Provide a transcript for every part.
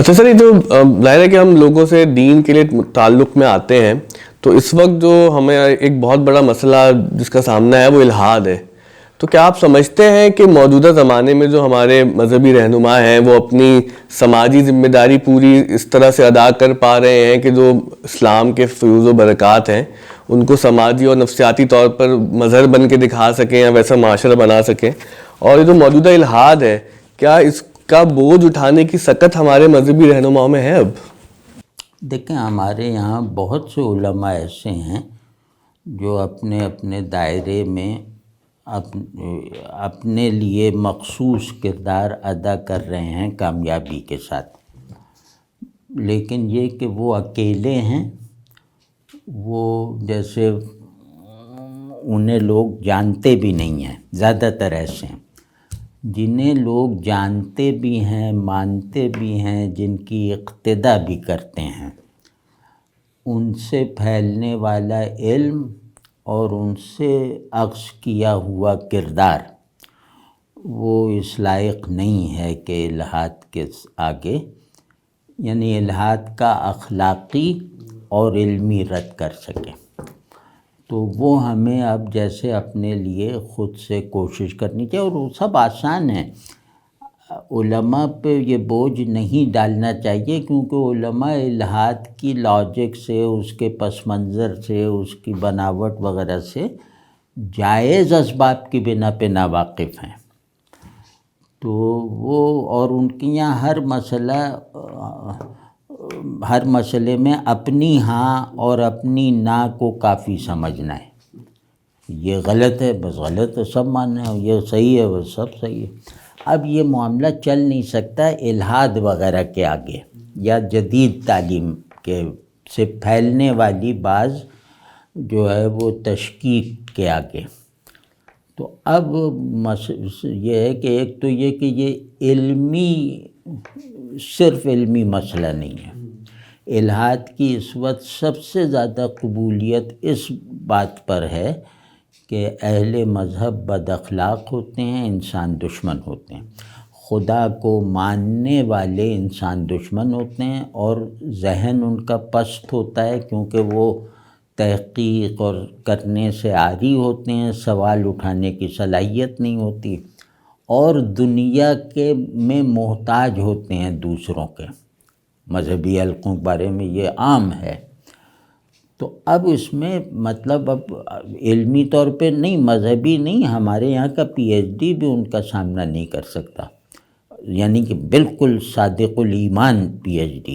اچھا سر، یہ جو ظاہر ہے کہ ہم لوگوں سے دین کے لیے تعلق میں آتے ہیں، تو اس وقت جو ہمیں ایک بہت بڑا مسئلہ جس کا سامنا ہے وہ الحاد ہے. تو کیا آپ سمجھتے ہیں کہ موجودہ زمانے میں جو ہمارے مذہبی رہنما ہیں وہ اپنی سماجی ذمہ داری پوری اس طرح سے ادا کر پا رہے ہیں کہ جو اسلام کے فیوز و برکات ہیں ان کو سماجی اور نفسیاتی طور پر مظہر بن کے دکھا سکیں یا ویسا معاشرہ بنا سکیں؟ اور یہ جو موجودہ الحاد ہے، کیا اس کا بوجھ اٹھانے کی سکت ہمارے مذہبی رہنماؤں میں ہے اب؟ دیکھیں، ہمارے یہاں بہت سے علماء ایسے ہیں جو اپنے اپنے دائرے میں اپنے لیے مخصوص کردار ادا کر رہے ہیں کامیابی کے ساتھ، لیکن یہ کہ وہ اکیلے ہیں، وہ جیسے انہیں لوگ جانتے بھی نہیں ہیں. زیادہ تر ایسے ہیں جنہیں لوگ جانتے بھی ہیں، مانتے بھی ہیں، جن کی اقتدا بھی کرتے ہیں. ان سے پھیلنے والا علم اور ان سے اخذ کیا ہوا کردار وہ اس لائق نہیں ہے کہ الحاد کے آگے، یعنی الحاد کا اخلاقی اور علمی رد کر سکیں. تو وہ ہمیں اب جیسے اپنے لیے خود سے کوشش کرنی چاہیے، اور وہ سب آسان ہے. علماء پہ یہ بوجھ نہیں ڈالنا چاہیے، کیونکہ علماء الحاد کی لاجک سے، اس کے پس منظر سے، اس کی بناوٹ وغیرہ سے جائز اسباب کی بنا پہ ناواقف ہیں. تو وہ اور ان کے یہاں ہر مسئلے میں اپنی ہاں اور اپنی نا کو کافی سمجھنا ہے. یہ غلط ہے بس غلط ہے، سب ماننا ہے، یہ صحیح ہے بس سب صحیح ہے. اب یہ معاملہ چل نہیں سکتا الحاد وغیرہ کے آگے یا جدید تعلیم کے سے پھیلنے والی بعض جو ہے وہ تشکیک کے آگے. تو اب یہ ہے کہ ایک تو یہ کہ یہ صرف علمی مسئلہ نہیں ہے. الحاد کی اس وقت سب سے زیادہ قبولیت اس بات پر ہے کہ اہل مذہب بد اخلاق ہوتے ہیں، انسان دشمن ہوتے ہیں. خدا کو ماننے والے انسان دشمن ہوتے ہیں، اور ذہن ان کا پست ہوتا ہے کیونکہ وہ تحقیق اور کرنے سے عاری ہوتے ہیں، سوال اٹھانے کی صلاحیت نہیں ہوتی، اور دنیا میں محتاج ہوتے ہیں دوسروں کے. مذہبی حلقوں کے بارے میں یہ عام ہے. تو اب اس میں مطلب اب علمی طور پہ نہیں، مذہبی نہیں، ہمارے یہاں کا پی ایچ ڈی بھی ان کا سامنا نہیں کر سکتا، یعنی کہ بالکل صادق الایمان پی ایچ ڈی.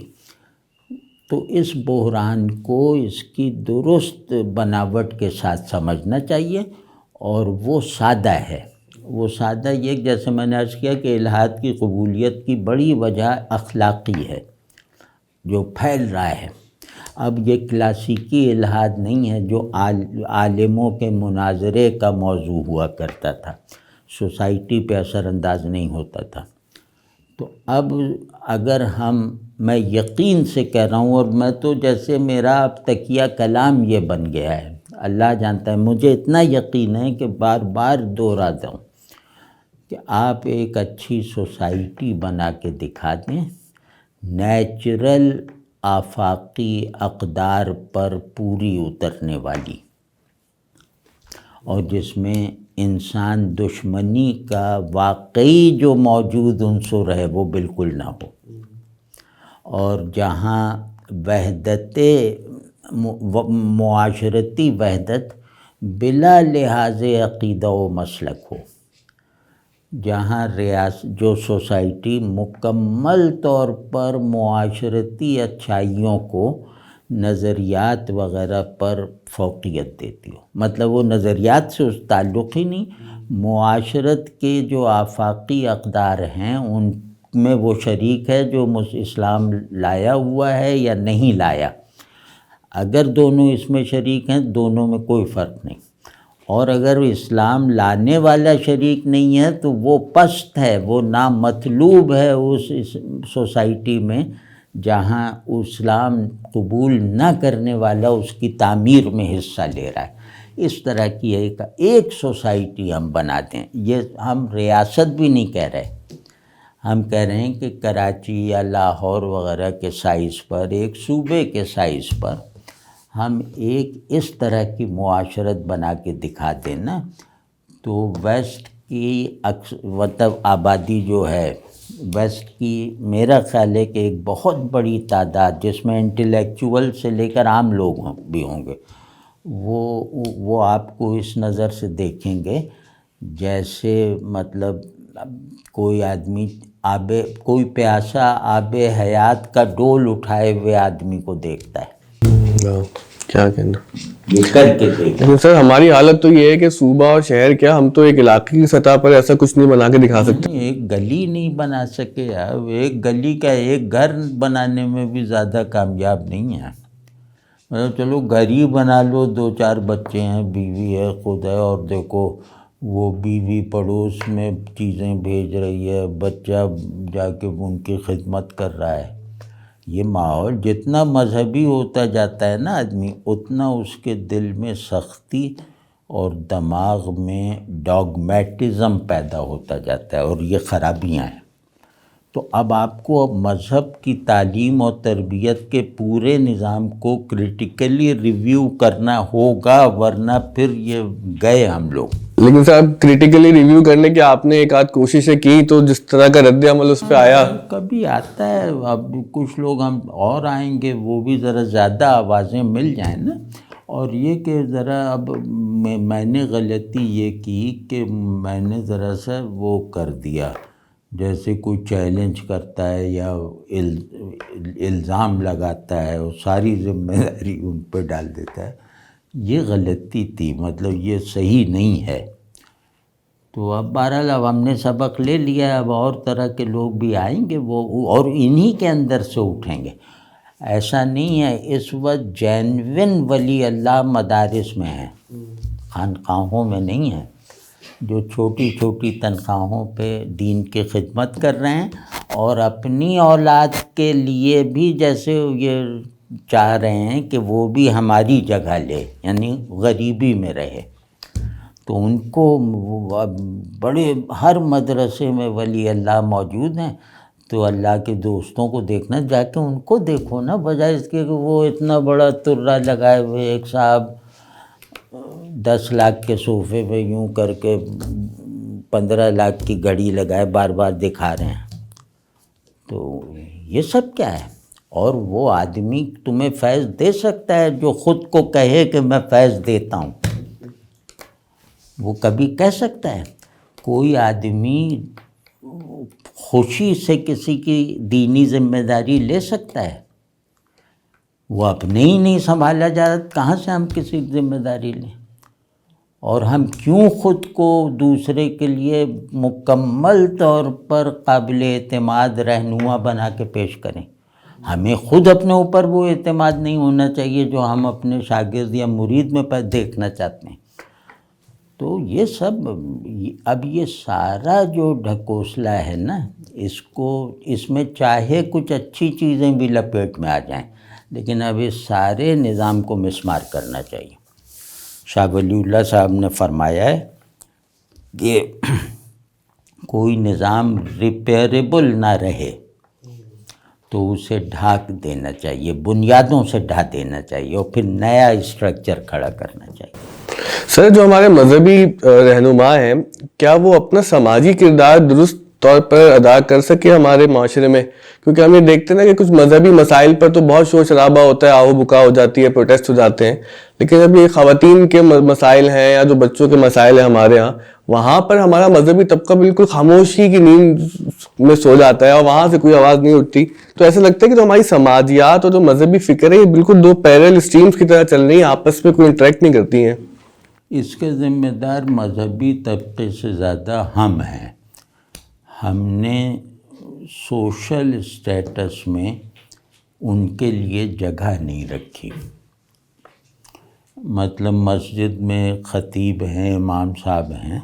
تو اس بحران کو اس کی درست بناوٹ کے ساتھ سمجھنا چاہیے، اور وہ سادہ ہے. وہ سادہ یہ جیسے میں نے عرض کیا کہ الحاد کی قبولیت کی بڑی وجہ اخلاقی ہے جو پھیل رہا ہے. اب یہ کلاسیکی الحاد نہیں ہے جو عالموں کے مناظرے کا موضوع ہوا کرتا تھا، سوسائٹی پہ اثر انداز نہیں ہوتا تھا. تو اب اگر میں یقین سے کہہ رہا ہوں، اور میں تو جیسے میرا اب تکیہ کلام یہ بن گیا ہے، اللہ جانتا ہے، مجھے اتنا یقین ہے کہ بار بار دہراتا ہوں کہ آپ ایک اچھی سوسائٹی بنا کے دکھا دیں، نیچرل آفاقی اقدار پر پوری اترنے والی، اور جس میں انسان دشمنی کا واقعی جو موجود عنصر ہے وہ بالکل نہ ہو، اور جہاں وحدت معاشرتی وحدت بلا لحاظ عقیدہ و مسلک ہو، جہاں جو سوسائٹی مکمل طور پر معاشرتی اچھائیوں کو نظریات وغیرہ پر فوقیت دیتی ہو. مطلب وہ نظریات سے اس تعلق ہی نہیں، معاشرت کے جو آفاقی اقدار ہیں ان میں وہ شریک ہے جو اسلام لایا ہوا ہے یا نہیں لایا. اگر دونوں اس میں شریک ہیں، دونوں میں کوئی فرق نہیں. اور اگر اسلام لانے والا شریک نہیں ہے تو وہ پست ہے، وہ نامطلوب ہے اس سوسائٹی میں جہاں اسلام قبول نہ کرنے والا اس کی تعمیر میں حصہ لے رہا ہے. اس طرح کی ایک سوسائٹی ہم بناتے ہیں. یہ ہم ریاست بھی نہیں کہہ رہے، ہم کہہ رہے ہیں کہ کراچی یا لاہور وغیرہ کے سائز پر، ایک صوبے کے سائز پر ہم ایک اس طرح کی معاشرت بنا کے دکھا دیں نا، تو ویسٹ کی مطلب آبادی جو ہے ویسٹ کی، میرا خیال ہے کہ ایک بہت بڑی تعداد جس میں انٹلیکچوئل سے لے کر عام لوگ بھی ہوں گے، وہ آپ کو اس نظر سے دیکھیں گے جیسے مطلب کوئی آدمی کوئی پیاسا آب حیات کا ڈول اٹھائے ہوئے آدمی کو دیکھتا ہے، کیا کہنا یہ کر کے دیکھ۔ لیکن سر ہماری حالت تو یہ ہے کہ صوبہ اور شہر کیا، ہم تو ایک علاقے کی سطح پر ایسا کچھ نہیں بنا کے دکھا سکتے۔ ایک گلی نہیں بنا سکے یار، ایک گلی کا ایک گھر بنانے میں بھی زیادہ کامیاب نہیں ہے۔ مطلب چلو گھر ہی بنا لو، 2-4 بچے ہیں، بیوی ہے، خود ہے، اور دیکھو وہ بیوی پڑوس میں چیزیں بھیج رہی ہے، بچہ جا کے ان کی خدمت کر رہا ہے۔ یہ ماحول جتنا مذہبی ہوتا جاتا ہے نا آدمی، اتنا اس کے دل میں سختی اور دماغ میں ڈاگمیٹزم پیدا ہوتا جاتا ہے، اور یہ خرابیاں ہیں۔ تو اب آپ کو مذہب کی تعلیم اور تربیت کے پورے نظام کو کریٹیکلی ریویو کرنا ہوگا، ورنہ پھر یہ گئے ہم لوگ۔ لیکن صاحب کریٹیکلی ریویو کرنے کی آپ نے ایک آدھ کوششیں کی، تو جس طرح کا رد عمل اس پہ آیا، کبھی آتا ہے۔ اب کچھ لوگ ہم اور آئیں گے، وہ بھی ذرا زیادہ آوازیں مل جائیں نا۔ اور یہ کہ ذرا اب میں نے غلطی یہ کی کہ میں نے ذرا سا وہ کر دیا، جیسے کوئی چیلنج کرتا ہے یا الزام لگاتا ہے اور ساری ذمہ داری ان پہ ڈال دیتا ہے، یہ غلطی تھی، مطلب یہ صحیح نہیں ہے۔ تو اب بہرحال اب ہم نے سبق لے لیا، اب اور طرح کے لوگ بھی آئیں گے، وہ اور انہی کے اندر سے اٹھیں گے۔ ایسا نہیں ہے، اس وقت جینوین ولی اللہ مدارس میں ہیں، خانقاہوں میں نہیں ہیں، جو چھوٹی چھوٹی تنخواہوں پہ دین کی خدمت کر رہے ہیں، اور اپنی اولاد کے لیے بھی جیسے یہ چاہ رہے ہیں کہ وہ بھی ہماری جگہ لے، یعنی غریبی میں رہے۔ تو ان کو بڑے ہر مدرسے میں ولی اللہ موجود ہیں، تو اللہ کے دوستوں کو دیکھنا، جا کے ان کو دیکھو نا، بجائے اس کے کہ وہ اتنا بڑا ترہ لگائے ہوئے ایک صاحب 10 لاکھ کے صوفے پہ یوں کر کے 15 لاکھ کی گھڑی لگائے بار بار دکھا رہے ہیں۔ تو یہ سب کیا ہے؟ اور وہ آدمی تمہیں فیض دے سکتا ہے جو خود کو کہے کہ میں فیض دیتا ہوں؟ وہ کبھی کہہ سکتا ہے؟ کوئی آدمی خوشی سے کسی کی دینی ذمہ داری لے سکتا ہے؟ وہ اپنے ہی نہیں سنبھالا جا رہا، کہاں سے ہم کسی کی ذمہ داری لیں؟ اور ہم کیوں خود کو دوسرے کے لیے مکمل طور پر قابل اعتماد رہنما بنا کے پیش کریں؟ ہمیں خود اپنے اوپر وہ اعتماد نہیں ہونا چاہیے جو ہم اپنے شاگرد یا مرید میں دیکھنا چاہتے ہیں۔ تو یہ سب، اب یہ سارا جو ڈھکوسلا ہے نا، اس میں چاہے کچھ اچھی چیزیں بھی لپیٹ میں آ جائیں، لیکن اب اس سارے نظام کو مسمار کرنا چاہیے۔ شاہ ولی اللہ صاحب نے فرمایا ہے کہ کوئی نظام ریپیریبل نہ رہے تو اسے ڈھانک دینا چاہیے، بنیادوں سے ڈھا دینا چاہیے، اور پھر نیا اسٹرکچر کھڑا کرنا چاہیے۔ سر جو ہمارے مذہبی رہنما ہیں، کیا وہ اپنا سماجی کردار درست طور پر ادا کر سکے ہمارے معاشرے میں؟ کیونکہ ہم یہ دیکھتے ہیں نا کہ کچھ مذہبی مسائل پر تو بہت شور شرابہ ہوتا ہے، آہو بکا ہو جاتی ہے، پروٹیسٹ ہو جاتے ہیں، لیکن جب یہ خواتین کے مسائل ہیں یا جو بچوں کے مسائل ہیں ہمارے ہاں، وہاں پر ہمارا مذہبی طبقہ بالکل خاموشی کی نیند میں سو جاتا ہے اور وہاں سے کوئی آواز نہیں اٹھتی۔ تو ایسا لگتا ہے کہ جو ہماری سماجیات اور جو مذہبی فکر ہے، یہ بالکل 2 پیرل اسٹریمز کی طرح چل رہی ہیں، آپس میں کوئی انٹریکٹ نہیں کرتی ہیں۔ اس کے ذمہ دار مذہبی طبقے سے زیادہ ہم ہیں۔ ہم نے سوشل اسٹیٹس میں ان کے لیے جگہ نہیں رکھی۔ مطلب مسجد میں خطیب ہیں، امام صاحب ہیں،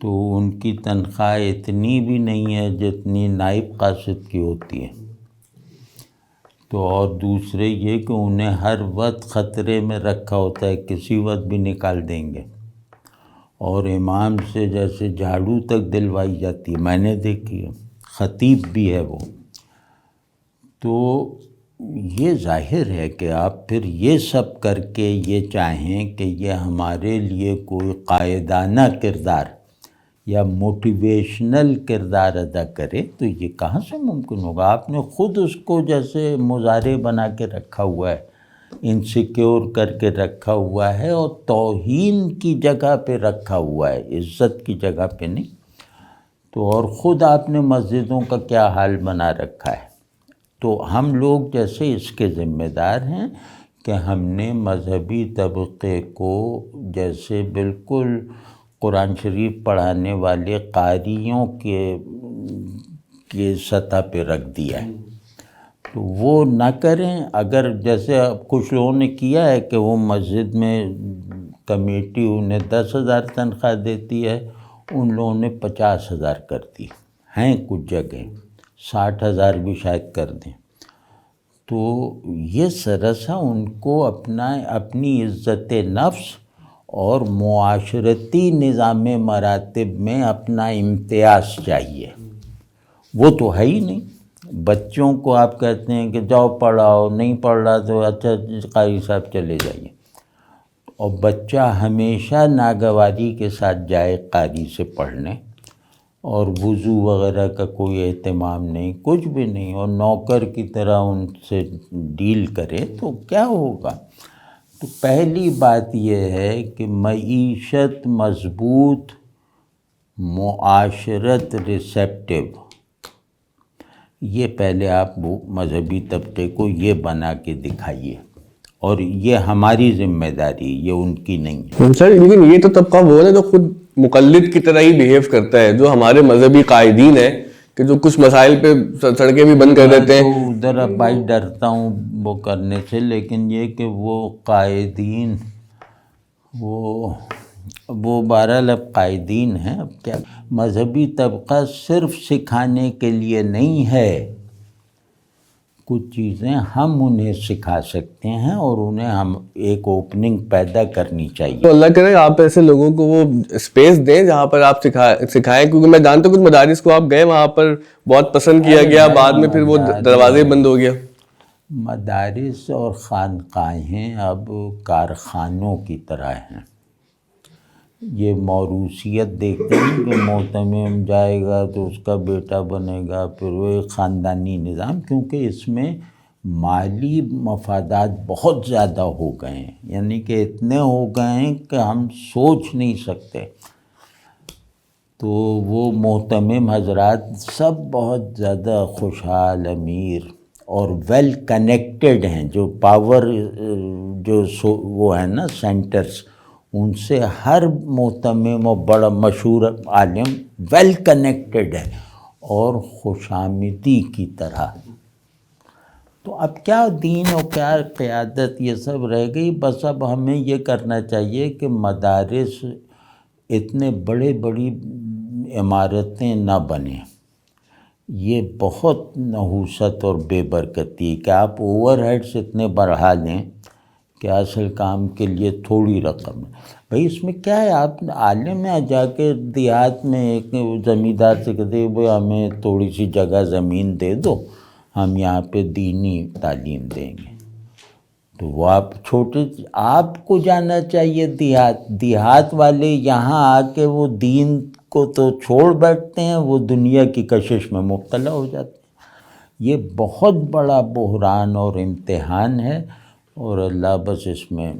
تو ان کی تنخواہ اتنی بھی نہیں ہے جتنی نائب قاصد کی ہوتی ہے۔ تو اور دوسرے یہ کہ انہیں ہر وقت خطرے میں رکھا ہوتا ہے، کسی وقت بھی نکال دیں گے، اور امام سے جیسے جھاڑو تک دلوائی جاتی ہے، میں نے دیکھی ہے، خطیب بھی ہے وہ. تو یہ ظاہر ہے کہ آپ پھر یہ سب کر کے یہ چاہیں کہ یہ ہمارے لیے کوئی قائدانہ کردار یا موٹیویشنل کردار ادا کرے تو یہ کہاں سے ممکن ہوگا؟ آپ نے خود اس کو جیسے مظاہرے بنا کے رکھا ہوا ہے، انسیکیور کر کے رکھا ہوا ہے، اور توہین کی جگہ پہ رکھا ہوا ہے، عزت کی جگہ پہ نہیں. تو اور خود آپ نے مسجدوں کا کیا حال بنا رکھا ہے. تو ہم لوگ جیسے اس کے ذمہ دار ہیں کہ ہم نے مذہبی طبقے کو جیسے بالکل قرآن شریف پڑھانے والے قاریوں کے سطح پہ رکھ دیا ہے. تو وہ نہ کریں. اگر جیسے کچھ لوگوں نے کیا ہے کہ وہ مسجد میں کمیٹی انہیں 10,000 تنخواہ دیتی ہے، ان لوگوں نے 50,000 کر دی ہیں، کچھ جگہ 60,000 بھی شاید کر دیں. تو یہ سرسا ان کو اپنی عزت نفس اور معاشرتی نظام مراتب میں اپنا امتیاز چاہیے. وہ تو ہے ہی نہیں. بچوں کو آپ کہتے ہیں کہ جاؤ پڑھاؤ، نہیں پڑھ رہا تو اچھا قاری صاحب چلے جائیے، اور بچہ ہمیشہ ناگواری کے ساتھ جائے قاری سے پڑھنے، اور وضو وغیرہ کا کوئی اہتمام نہیں، کچھ بھی نہیں، اور نوکر کی طرح ان سے ڈیل کرے تو کیا ہوگا؟ تو پہلی بات یہ ہے کہ معیشت مضبوط، معاشرت ریسیپٹیو، یہ پہلے آپ مذہبی طبقے کو یہ بنا کے دکھائیے. اور یہ ہماری ذمہ داری، یہ ان کی نہیں ہے. سر لیکن یہ تو طبقہ وہ ہے جو خود مقلد کی طرح ہی بیہیو کرتا ہے، جو ہمارے مذہبی قائدین ہیں کہ جو کچھ مسائل پہ سڑکیں بھی بند کر دیتے ہیں. تو ادھر اب بھائی ڈرتا ہوں وہ کرنے سے، لیکن یہ کہ وہ قائدین وہ بہرحال اب قائدین ہیں. اب کیا مذہبی طبقہ صرف سکھانے کے لیے نہیں ہے، کچھ چیزیں ہم انہیں سکھا سکتے ہیں اور انہیں ہم ایک اوپننگ پیدا کرنی چاہیے. تو اللہ کرے آپ ایسے لوگوں کو وہ اسپیس دیں جہاں پر آپ سکھائیں، کیونکہ میں جانتا ہوں کچھ مدارس کو آپ گئے وہاں پر بہت پسند کیا گیا، بعد میں پھر وہ دروازے بند ہو گیا. مدارس اور خانقاہیں اب کارخانوں کی طرح ہیں. یہ موروثیت دیکھتے ہیں کہ محتمم جائے گا تو اس کا بیٹا بنے گا، پھر وہ ایک خاندانی نظام، کیونکہ اس میں مالی مفادات بہت زیادہ ہو گئے ہیں، یعنی کہ اتنے ہو گئے ہیں کہ ہم سوچ نہیں سکتے. تو وہ محتمم حضرات سب بہت زیادہ خوشحال، امیر اور ویل کنیکٹڈ ہیں. جو پاور جو وہ ہیں نا سینٹرز، ان سے ہر محتمم اور بڑا مشہور عالم ویل کنیکٹڈ ہے اور خوشامدی کی طرح. تو اب کیا دین اور کیا قیادت، یہ سب رہ گئی. بس اب ہمیں یہ کرنا چاہیے کہ مدارس اتنے بڑی عمارتیں نہ بنیں. یہ بہت نحوست اور بے برکتی کہ آپ اوور ہیڈس اتنے بڑھا لیں کہ اصل کام کے لیے تھوڑی رقم ہے. بھئی اس میں کیا ہے؟ آپ عالم میں جا کے دیہات میں ایک زمیندار سے کہتے ہیں بھئی ہمیں تھوڑی سی جگہ زمین دے دو، ہم یہاں پہ دینی تعلیم دیں گے. تو وہ آپ کو جانا چاہیے دیہات والے یہاں آ کے وہ دین کو تو چھوڑ بیٹھتے ہیں، وہ دنیا کی کشش میں مبتلا ہو جاتے ہیں. یہ بہت بڑا بحران اور امتحان ہے، اور اللہ بس اس میں